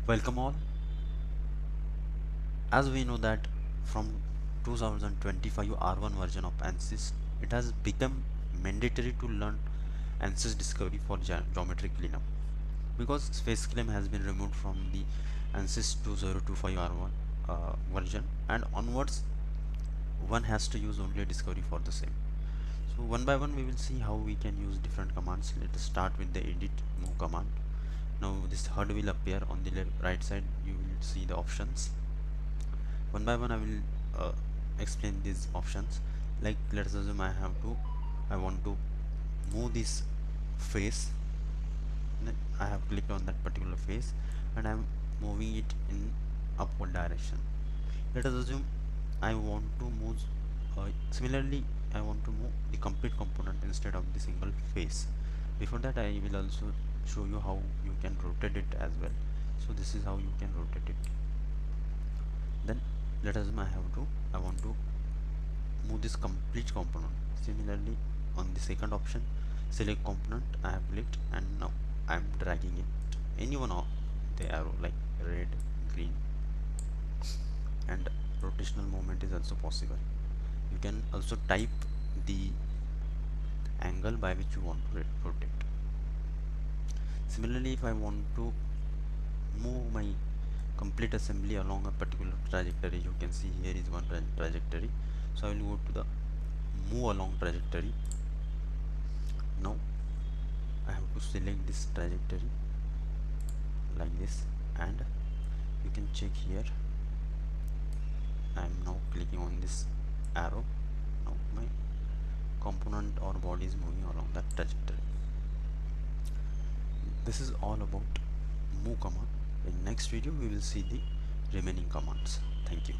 Welcome all. As we know that from 2025 R1 version of ANSYS, it has become mandatory to learn ANSYS discovery for geometry cleanup because space claim has been removed from the ANSYS 2025 R1 version, and onwards one has to use only a discovery for the same. So one by one we will see how we can use different commands. Let us start with the edit move command. Now this HUD will appear on the right side. You will see the options. One by one I will explain these options. Like let's assume I want to move this face. I have clicked on that particular face and I'm moving it in upward direction. Let us assume I want to move similarly I want to move the complete component instead of the single face. Before that I will also show you how you can rotate it as well. So this is how you can rotate it. Then let us assume I want to move this complete component. Similarly on the second option, select component, I have clicked and now I am dragging it any one of the arrow like red, green, and rotational movement is also possible. You can also type the angle by which you want to rotate. Similarly, if I want to move my complete assembly along a particular trajectory, you can see here is one trajectory, so I will go to the move along trajectory. Now I have to select this trajectory like this, and you can check here I am now clicking on this arrow. Now my component or body is moving along that trajectory. This is all about move command. In next video we will see the remaining commands. Thank you.